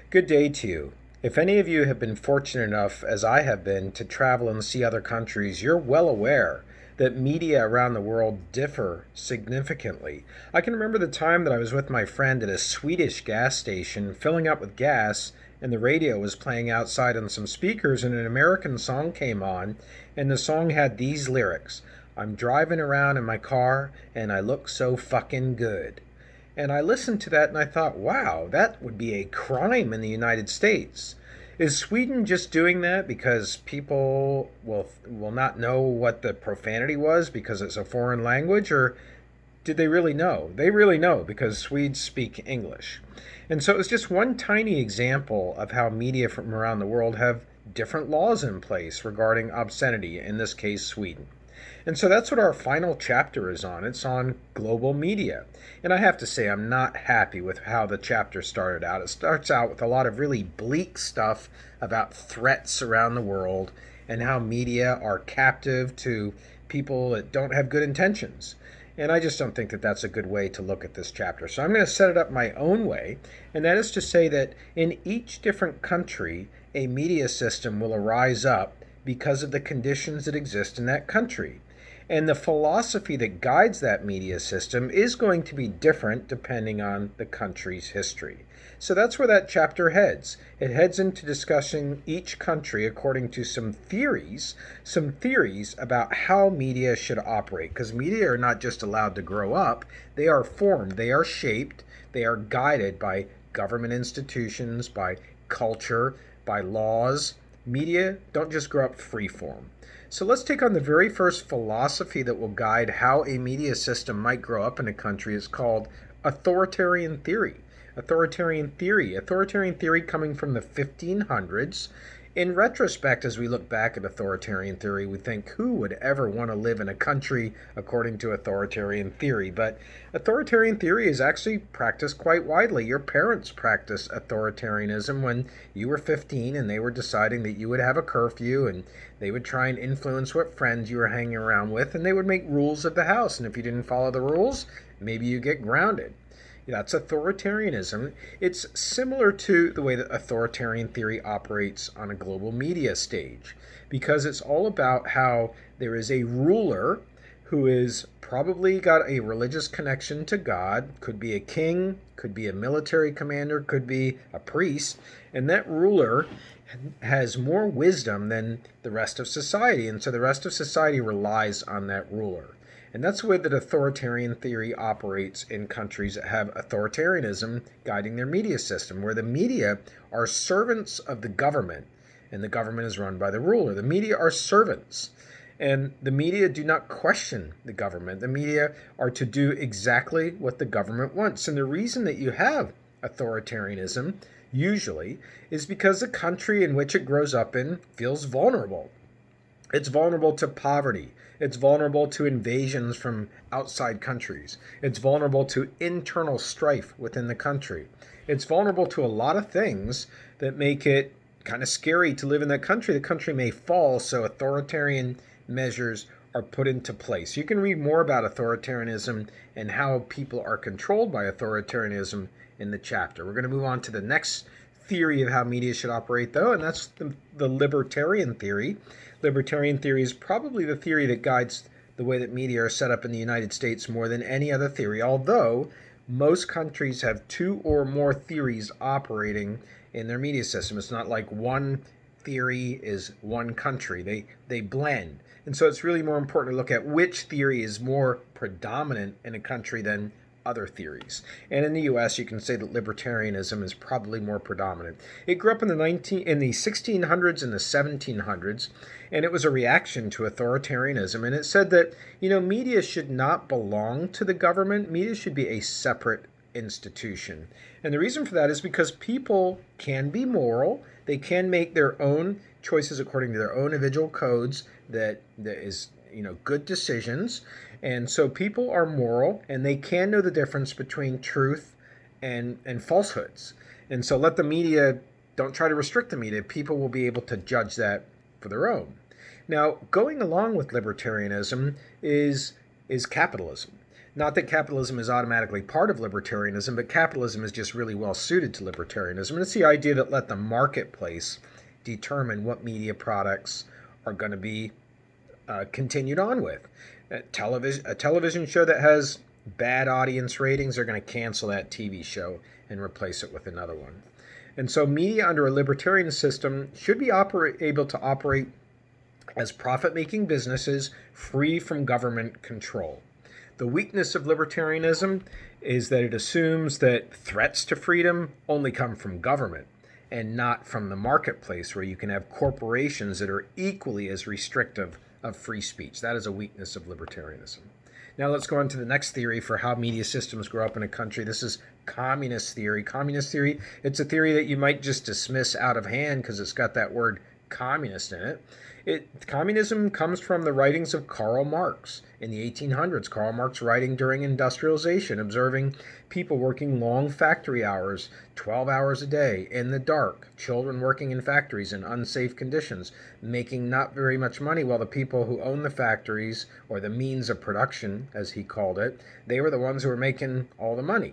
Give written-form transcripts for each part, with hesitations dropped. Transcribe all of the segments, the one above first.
Good day to you. If any of you have been fortunate enough, as I have been, to travel and see other countries, you're well aware that media around the world differ significantly. I can remember the time that I was with my friend at a Swedish gas station filling up with gas, and the radio was playing outside on some speakers, and an American song came on, and the song had these lyrics: I'm driving around in my car, and I look so fucking good. And I listened to that and I thought, wow, that would be a crime in the United States. Is Sweden just doing that because people will not know what the profanity was because it's a foreign language, or did they really know? They really know because Swedes speak English. And so it was just one tiny example of how media from around the world have different laws in place regarding obscenity, in this case, Sweden. And so that's what our final chapter is on. It's on global media. And I have to say, I'm not happy with how the chapter started out. It starts out with a lot of really bleak stuff about threats around the world and how media are captive to people that don't have good intentions. And I just don't think that that's a good way to look at this chapter. So I'm going to set it up my own way, and that is to say that in each different country, a media system will arise up because of the conditions that exist in that country. And the philosophy that guides that media system is going to be different depending on the country's history. So that's where that chapter heads. It heads into discussing each country according to some theories about how media should operate. Because media are not just allowed to grow up, they are formed, they are shaped, they are guided by government institutions, by culture, by laws. Media don't just grow up freeform. So let's take on the very first philosophy that will guide how a media system might grow up in a country. It's called authoritarian theory. Authoritarian theory coming from the 1500s. In retrospect, as we look back at authoritarian theory, we think, who would ever want to live in a country according to authoritarian theory? But authoritarian theory is actually practiced quite widely. Your parents practiced authoritarianism when you were 15 and they were deciding that you would have a curfew, and they would try and influence what friends you were hanging around with, and they would make rules of the house. And if you didn't follow the rules, maybe you get grounded. That's authoritarianism. It's similar to the way that authoritarian theory operates on a global media stage, because it's all about how there is a ruler who is probably got a religious connection to God, could be a king, could be a military commander, could be a priest, and that ruler has more wisdom than the rest of society, and so the rest of society relies on that ruler. And that's the way that authoritarian theory operates in countries that have authoritarianism guiding their media system, where the media are servants of the government, and the government is run by the ruler. The media are servants, and the media do not question the government. The media are to do exactly what the government wants. And the reason that you have authoritarianism, usually, is because the country in which it grows up in feels vulnerable. It's vulnerable to poverty. It's vulnerable to invasions from outside countries. It's vulnerable to internal strife within the country. It's vulnerable to a lot of things that make it kind of scary to live in that country. The country may fall, so authoritarian measures are put into place. You can read more about authoritarianism and how people are controlled by authoritarianism in the chapter. We're going to move on to the next theory of how media should operate, though, and that's the libertarian theory. Libertarian theory is probably the theory that guides the way that media are set up in the United States more than any other theory, although most countries have two or more theories operating in their media system. It's not like one theory is one country. They blend. And so it's really more important to look at which theory is more predominant in a country than other theories. And in the US, you can say that libertarianism is probably more predominant. It grew up in the 1600s and the 1700s, and it was a reaction to authoritarianism. And it said that, media should not belong to the government. Media should be a separate institution. And the reason for that is because people can be moral. They can make their own choices according to their own individual codes that is, good decisions. And so people are moral, and they can know the difference between truth and falsehoods. And so don't try to restrict the media. People will be able to judge that for their own. Now, going along with libertarianism is capitalism. Not that capitalism is automatically part of libertarianism, but capitalism is just really well suited to libertarianism. And it's the idea that let the marketplace determine what media products are going to be continued on with. A television show that has bad audience ratings, they're going to cancel that TV show and replace it with another one. And so media under a libertarian system should be able to operate as profit-making businesses free from government control. The weakness of libertarianism is that it assumes that threats to freedom only come from government and not from the marketplace, where you can have corporations that are equally as restrictive of free speech. That is a weakness of libertarianism. Now let's go on to the next theory for how media systems grow up in a country. This is communist theory. Communist theory, it's a theory that you might just dismiss out of hand because it's got that word communist in it. Communism comes from the writings of Karl Marx in the 1800s. Karl Marx writing during industrialization, observing people working long factory hours, 12 hours a day in the dark, children working in factories in unsafe conditions, making not very much money, while the people who own the factories, or the means of production, as he called it, they were the ones who were making all the money.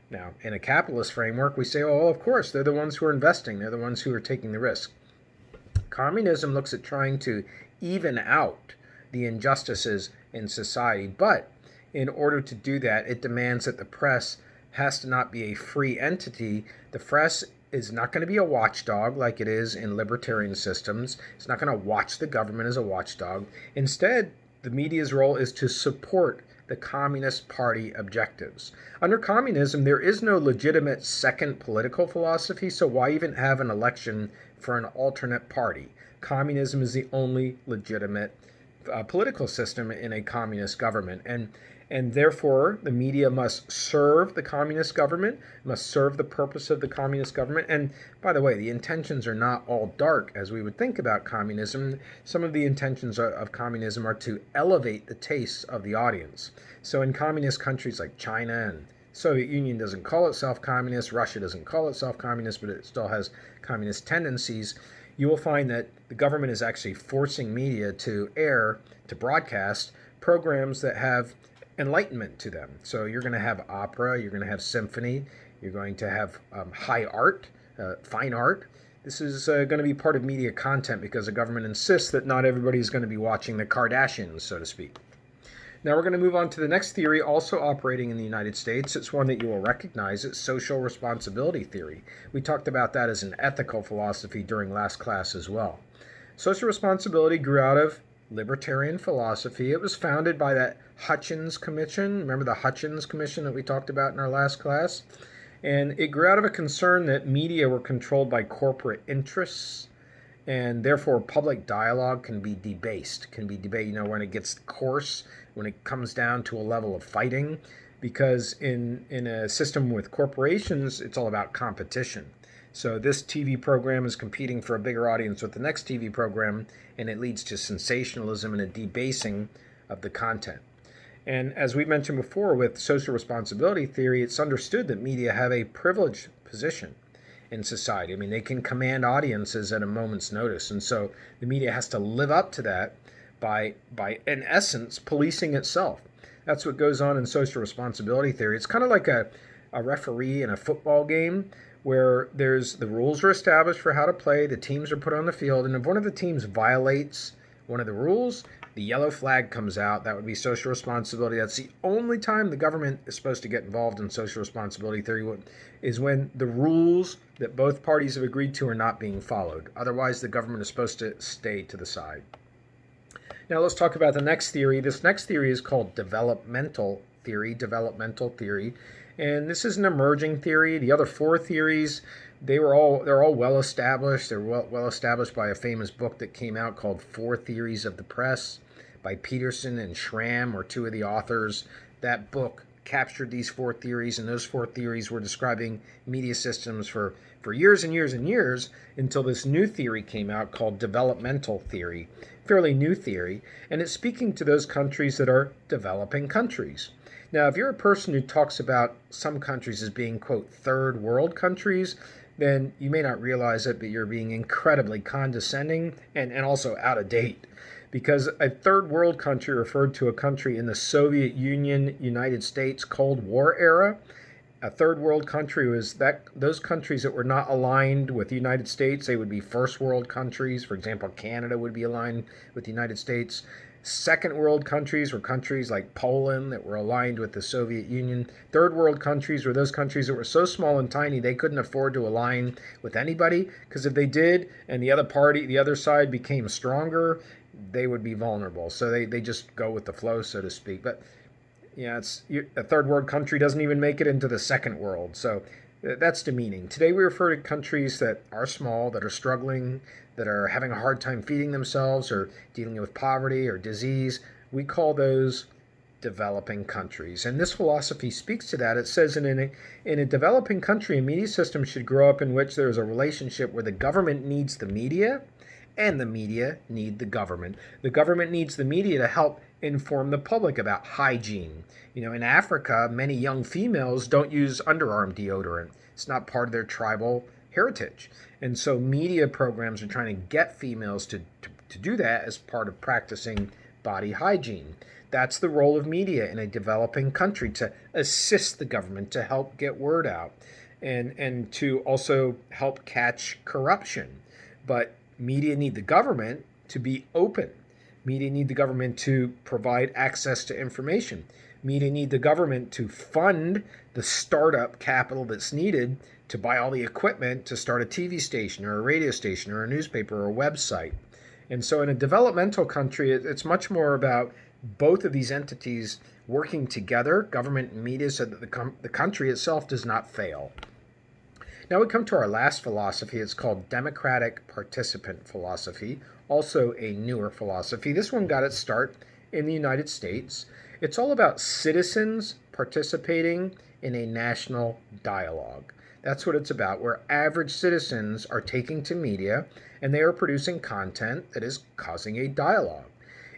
Now, in a capitalist framework, we say, oh, of course, they're the ones who are investing. They're the ones who are taking the risk. Communism looks at trying to even out the injustices in society, but in order to do that, it demands that the press has to not be a free entity. The press is not going to be a watchdog like it is in libertarian systems. It's not going to watch the government as a watchdog. Instead, the media's role is to support the Communist Party objectives. Under communism, there is no legitimate second political philosophy, so why even have an election for an alternate party? Communism is the only legitimate political system in a communist government, and therefore the media must serve the communist government, must serve the purpose of the communist government. And by the way, the intentions are not all dark as we would think about communism. Some of the intentions of communism are to elevate the tastes of the audience. So in communist countries like China, and Soviet Union doesn't call itself communist, Russia doesn't call itself communist, but it still has communist tendencies, you will find that the government is actually forcing media to broadcast programs that have enlightenment to them. So you're going to have opera, you're going to have symphony, you're going to have high art, fine art. This is going to be part of media content because the government insists that not everybody is going to be watching the Kardashians, so to speak. Now we're going to move on to the next theory, also operating in the United States. It's one that you will recognize. It's social responsibility theory. We talked about that as an ethical philosophy during last class as well. Social responsibility grew out of libertarian philosophy. It was founded by that Hutchins Commission. Remember the Hutchins Commission that we talked about in our last class? And it grew out of a concern that media were controlled by corporate interests, and therefore public dialogue can be debased, when it gets coarse, when it comes down to a level of fighting, because in a system with corporations, it's all about competition. So this TV program is competing for a bigger audience with the next TV program, and it leads to sensationalism and a debasing of the content. And as we mentioned before with social responsibility theory, it's understood that media have a privileged position in society. I mean, they can command audiences at a moment's notice. And so the media has to live up to that by in essence, policing itself. That's what goes on in social responsibility theory. It's kind of like a referee in a football game where the rules are established for how to play, the teams are put on the field, and if one of the teams violates one of the rules, the yellow flag comes out. That would be social responsibility. That's the only time the government is supposed to get involved in social responsibility theory, is when the rules that both parties have agreed to are not being followed. Otherwise, the government is supposed to stay to the side. Now let's talk about the next theory. This next theory is called developmental theory. And this is an emerging theory. The other four theories, they're all well established. They're well established by a famous book that came out called Four Theories of the Press by Peterson and Schramm, or two of the authors. That book captured these four theories, and those four theories were describing media systems for years and years and years, until this new theory came out called developmental theory. Fairly new theory, and it's speaking to those countries that are developing countries. Now, if you're a person who talks about some countries as being, quote, third world countries, then you may not realize it, but you're being incredibly condescending and also out of date. because a third world country referred to a country in the Soviet Union, United States Cold War era. A third world country was that those countries that were not aligned with the United States, they would be first world countries. For example, Canada would be aligned with the United States. Second world countries were countries like Poland that were aligned with the Soviet Union. Third world countries were those countries that were so small and tiny they couldn't afford to align with anybody, because if they did and the other side became stronger, they would be vulnerable. So they just go with the flow, so to speak. But yeah, a third world country doesn't even make it into the second world. So that's demeaning. Today we refer to countries that are small, that are struggling, that are having a hard time feeding themselves or dealing with poverty or disease. We call those developing countries. And this philosophy speaks to that. It says in a developing country, a media system should grow up in which there is a relationship where the government needs the media and the media need the government. The government needs the media to help inform the public about hygiene. In Africa, many young females don't use underarm deodorant. It's not part of their tribal heritage. And so media programs are trying to get females to do that as part of practicing body hygiene. That's the role of media in a developing country, to assist the government, to help get word out, and to also help catch corruption. But media need the government to be open. Media need the government to provide access to information. Media need the government to fund the startup capital that's needed to buy all the equipment to start a TV station or a radio station or a newspaper or a website. And so in a developmental country, it's much more about both of these entities working together, government and media, so that the country itself does not fail. Now we come to our last philosophy. It's called democratic participant philosophy, also a newer philosophy. This one got its start in the United States. It's all about citizens participating in a national dialogue. That's what it's about, where average citizens are taking to media and they are producing content that is causing a dialogue.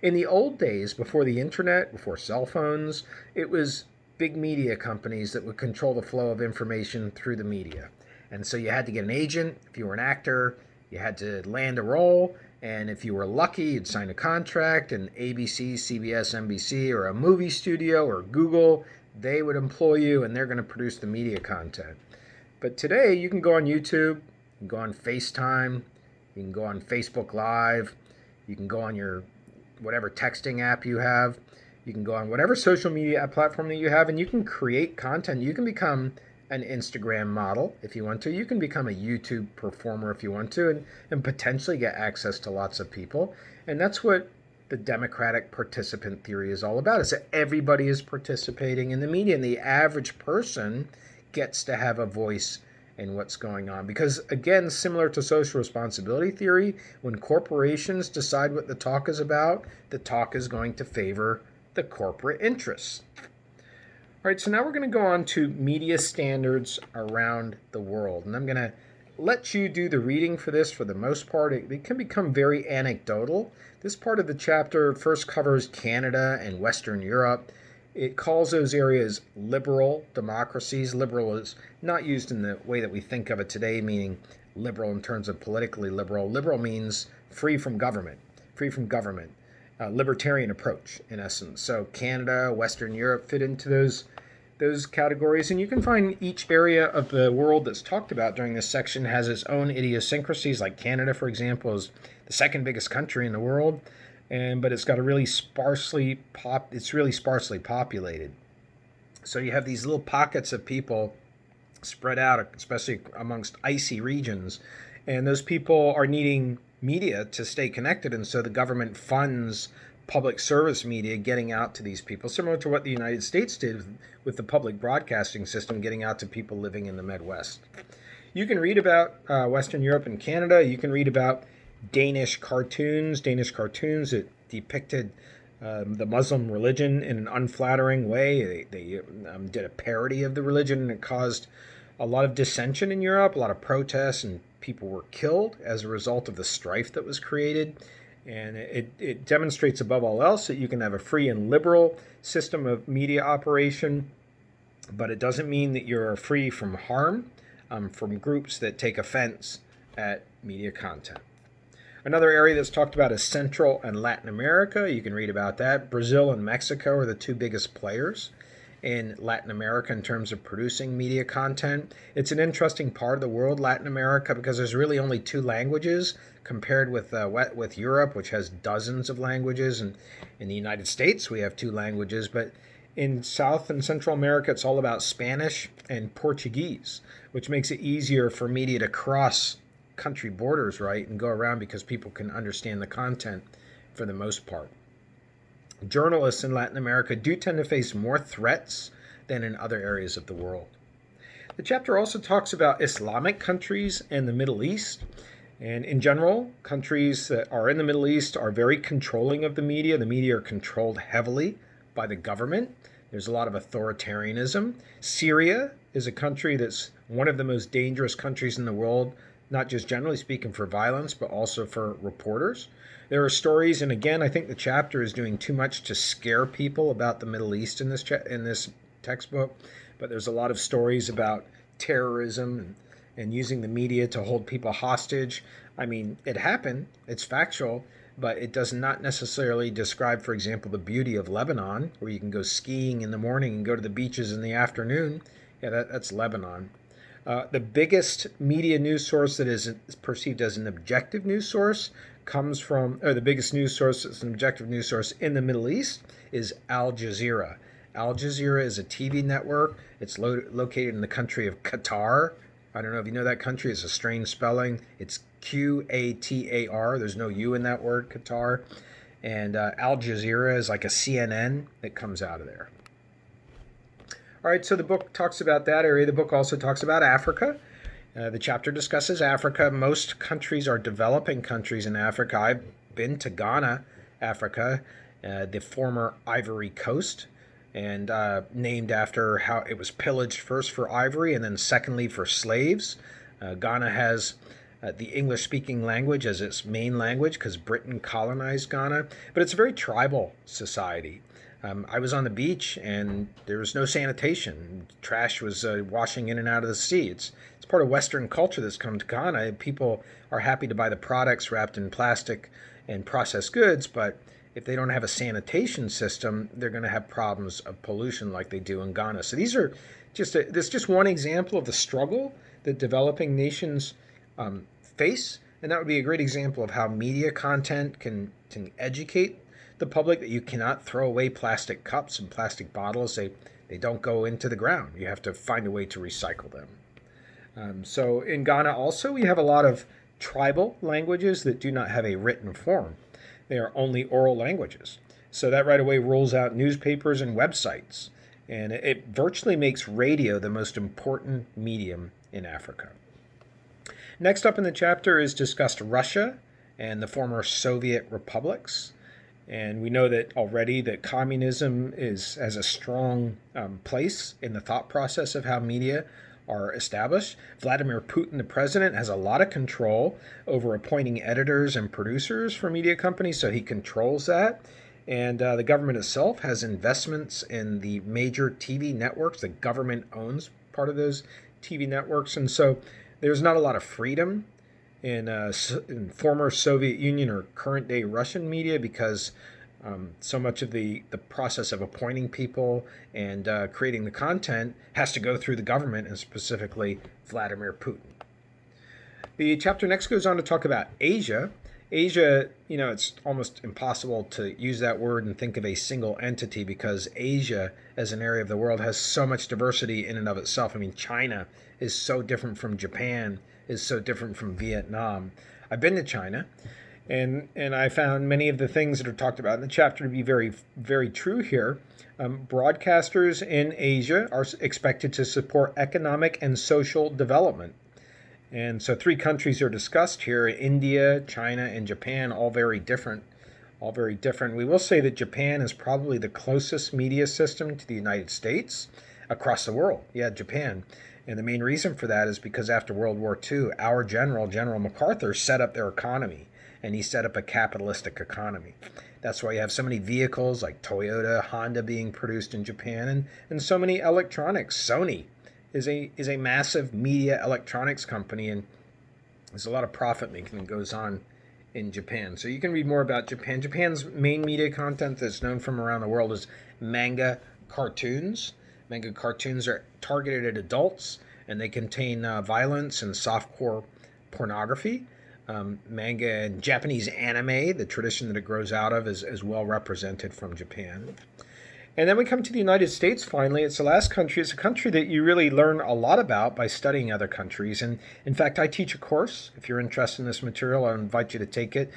In the old days, before the internet, before cell phones, it was big media companies that would control the flow of information through the media. And so you had to get an agent. If you were an actor, you had to land a role. And if you were lucky, you'd sign a contract. And ABC, CBS, NBC, or a movie studio, or Google, they would employ you, and they're going to produce the media content. But today, you can go on YouTube, you can go on FaceTime, you can go on Facebook Live, you can go on your whatever texting app you have, you can go on whatever social media platform that you have, and you can create content. You can become an Instagram model if you want to. You can become a YouTube performer if you want to, and potentially get access to lots of people. And that's what the democratic participant theory is all about, is that everybody is participating in the media, and the average person gets to have a voice in what's going on. Because again, similar to social responsibility theory, when corporations decide what the talk is about, the talk is going to favor the corporate interests. All right, so now we're going to go on to media standards around the world. And I'm going to let you do the reading for this for the most part. It can become very anecdotal. This part of the chapter first covers Canada and Western Europe. It calls those areas liberal democracies. Liberal is not used in the way that we think of it today, meaning liberal in terms of politically liberal. Liberal means free from government, libertarian approach, in essence. So Canada, Western Europe fit into those categories. And you can find each area of the world that's talked about during this section has its own idiosyncrasies. Like Canada, for example, is the second biggest country in the world, but it's got a really sparsely populated. So you have these little pockets of people spread out, especially amongst icy regions, and those people are needing media to stay connected, and so the government funds public service media getting out to these people, similar to what the United States did with the public broadcasting system getting out to people living in the Midwest. You can read about Western Europe and Canada. You can read about Danish cartoons that depicted the Muslim religion in an unflattering way. They did a parody of the religion, and it caused a lot of dissension in Europe, a lot of protests, and people were killed as a result of the strife that was created. And it demonstrates above all else that you can have a free and liberal system of media operation, but it doesn't mean that you're free from harm from groups that take offense at media content. Another area that's talked about is Central and Latin America. You can read about that. Brazil and Mexico are the two biggest players in Latin America in terms of producing media content. It's an interesting part of the world, Latin America, because there's really only two languages compared with Europe, which has dozens of languages, and in the United States we have two languages. But in South and Central America, it's all about Spanish and Portuguese, which makes it easier for media to cross country borders, right, and go around because people can understand the content for the most part. Journalists in Latin America do tend to face more threats than in other areas of the world. The chapter also talks about Islamic countries and the Middle East. And in general, countries that are in the Middle East are very controlling of the media. The media are controlled heavily by the government. There's a lot of authoritarianism. Syria is a country that's one of the most dangerous countries in the world, not just generally speaking for violence, but also for reporters. There are stories, and again, I think the chapter is doing too much to scare people about the Middle East in this textbook, but there's a lot of stories about terrorism and using the media to hold people hostage. I mean, it happened, it's factual, but it does not necessarily describe, for example, the beauty of Lebanon, where you can go skiing in the morning and go to the beaches in the afternoon. Yeah, that's Lebanon. The biggest media news source that is perceived as an objective news source comes from, or the biggest news source that's an objective news source in the Middle East is Al Jazeera. Al Jazeera is a TV network. It's located in the country of Qatar. I don't know if you know that country. It's a strange spelling. It's Qatar. There's no U in that word, Qatar. And Al Jazeera is like a CNN that comes out of there. All right, so the book talks about that area. The book also talks about Africa. The chapter discusses Africa. Most countries are developing countries in Africa. I've been to Ghana, Africa, the former Ivory Coast, and named after how it was pillaged first for ivory and then secondly for slaves. Ghana has the English-speaking language as its main language because Britain colonized Ghana, but it's a very tribal society. I was on the beach and there was no sanitation. Trash was washing in and out of the sea. It's part of Western culture that's come to Ghana. People are happy to buy the products wrapped in plastic and processed goods, but if they don't have a sanitation system, they're going to have problems of pollution like they do in Ghana. So this is just one example of the struggle that developing nations face, and that would be a great example of how media content can educate the public that you cannot throw away plastic cups and plastic bottles. They don't go into the ground. You have to find a way to recycle them. So in Ghana also, we have a lot of tribal languages that do not have a written form. They are only oral languages. So that right away rules out newspapers and websites. And it virtually makes radio the most important medium in Africa. Next up in the chapter is discussed Russia and the former Soviet republics. And we know that already that communism has a strong place in the thought process of how media are established. Vladimir Putin, the president, has a lot of control over appointing editors and producers for media companies, so he controls that. And the government itself has investments in the major TV networks. The government owns part of those TV networks. And so there's not a lot of freedom in former Soviet Union or current day Russian media because so much of the process of appointing people and creating the content has to go through the government, and specifically Vladimir Putin. The chapter next goes on to talk about Asia. Asia, it's almost impossible to use that word and think of a single entity because Asia as an area of the world has so much diversity in and of itself. I mean, China is so different from Japan, is so different from Vietnam. I've been to China, and I found many of the things that are talked about in the chapter to be very, very true here. Broadcasters in Asia are expected to support economic and social development. And so 3 countries are discussed here: India, China, and Japan, all very different. We will say that Japan is probably the closest media system to the United States across the world. Yeah, Japan. And the main reason for that is because after World War II, our General MacArthur, set up their economy, and he set up a capitalistic economy. That's why you have so many vehicles like Toyota, Honda being produced in Japan, and so many electronics. Sony is a massive media electronics company, and there's a lot of profit making that goes on in Japan. So you can read more about Japan. Japan's main media content that's known from around the world is manga cartoons. Manga cartoons are targeted at adults and they contain violence and softcore pornography. Manga and Japanese anime, the tradition that it grows out of, is well represented from Japan. And then we come to the United States finally. It's the last country. It's a country that you really learn a lot about by studying other countries. And in fact, I teach a course. If you're interested in this material, I invite you to take it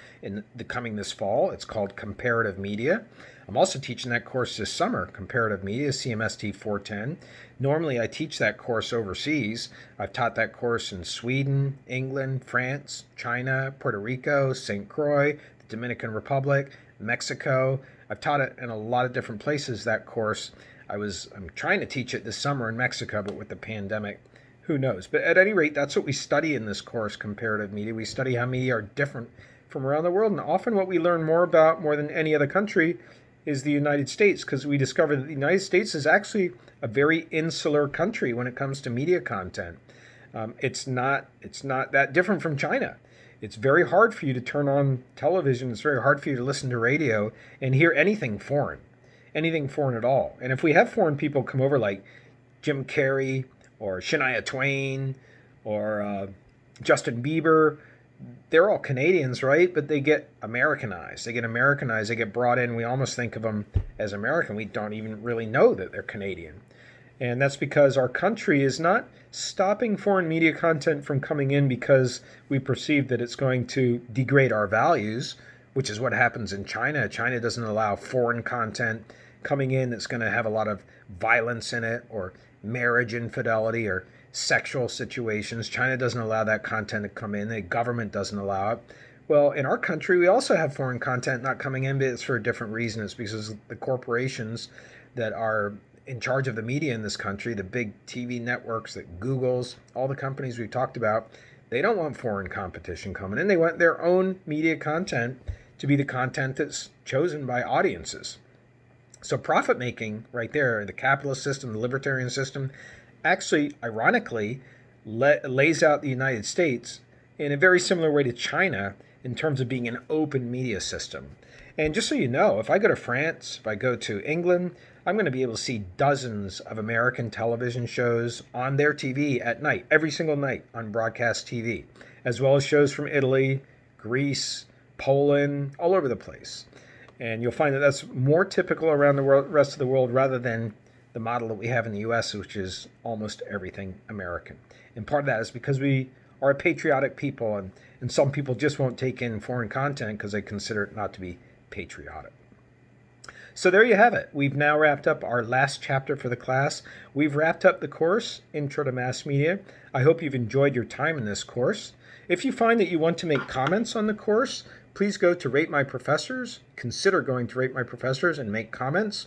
coming this fall. It's called Comparative Media. I'm also teaching that course this summer, Comparative Media, CMST 410. Normally, I teach that course overseas. I've taught that course in Sweden, England, France, China, Puerto Rico, St. Croix, the Dominican Republic, Mexico. I've taught it in a lot of different places, that course. I'm trying to teach it this summer in Mexico, but with the pandemic, who knows? But at any rate, that's what we study in this course, Comparative Media. We study how media are different from around the world. And often what we learn more about, more than any other country, is the United States, because we discover that the United States is actually a very insular country when it comes to media content. It's not that different from China. It's very hard for you to turn on television. It's very hard for you to listen to radio and hear anything foreign at all. And if we have foreign people come over like Jim Carrey or Shania Twain or Justin Bieber, they're all Canadians, right? But they get Americanized. They get brought in. We almost think of them as American. We don't even really know that they're Canadian. And that's because our country is not stopping foreign media content from coming in because we perceive that it's going to degrade our values, which is what happens in China. China doesn't allow foreign content coming in that's going to have a lot of violence in it or marriage infidelity or sexual situations. China doesn't allow that content to come in. The government doesn't allow it. Well, in our country, we also have foreign content not coming in, but it's for a different reason. It's because the corporations that are in charge of the media in this country, the big TV networks, that Google's, all the companies we've talked about, they don't want foreign competition coming in. They want their own media content to be the content that's chosen by audiences. So profit making right there, the capitalist system, the libertarian system, actually, ironically, lays out the United States in a very similar way to China in terms of being an open media system. And just so you know, if I go to France, if I go to England, I'm going to be able to see dozens of American television shows on their TV at night, every single night on broadcast TV, as well as shows from Italy, Greece, Poland, all over the place. And you'll find that that's more typical around the rest of the world rather than the model that we have in the U.S., which is almost everything American. And part of that is because we are a patriotic people, and some people just won't take in foreign content because they consider it not to be patriotic. So there you have it. We've now wrapped up our last chapter for the class. We've wrapped up the course, Intro to Mass Media. I hope you've enjoyed your time in this course. If you find that you want to make comments on the course, please go to Rate My Professors. Consider going to Rate My Professors and make comments.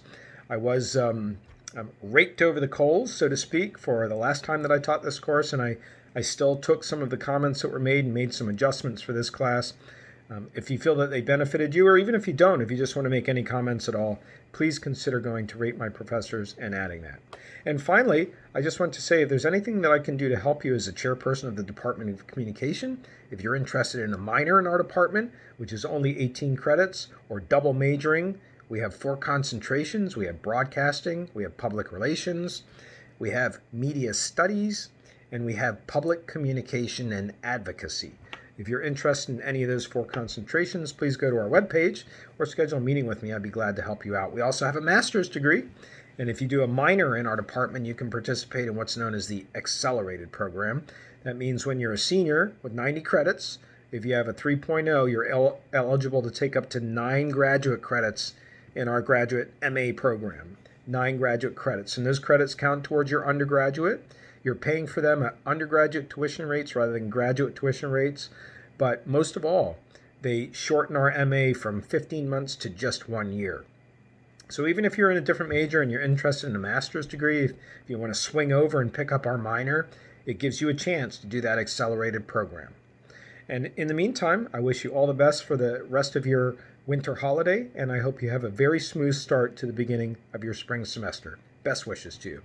I was raked over the coals, so to speak, for the last time that I taught this course, and I still took some of the comments that were made and made some adjustments for this class. If you feel that they benefited you, or even if you don't, if you just want to make any comments at all, please consider going to Rate My Professors and adding that. And finally, I just want to say if there's anything that I can do to help you as a chairperson of the Department of Communication, if you're interested in a minor in our department, which is only 18 credits, or double majoring, we have 4 concentrations. We have broadcasting, we have public relations, we have media studies, and we have public communication and advocacy. If you're interested in any of those 4 concentrations, please go to our webpage or schedule a meeting with me. I'd be glad to help you out. We also have a master's degree, and if you do a minor in our department, you can participate in what's known as the accelerated program. That means when you're a senior with 90 credits, if you have a 3.0, you're eligible to take up to 9 graduate credits in our graduate MA program. 9 graduate credits, and those credits count towards your undergraduate. You're paying for them at undergraduate tuition rates rather than graduate tuition rates. But most of all, they shorten our MA from 15 months to just 1 year. So even if you're in a different major and you're interested in a master's degree, if you want to swing over and pick up our minor, it gives you a chance to do that accelerated program. And in the meantime, I wish you all the best for the rest of your winter holiday, and I hope you have a very smooth start to the beginning of your spring semester. Best wishes to you.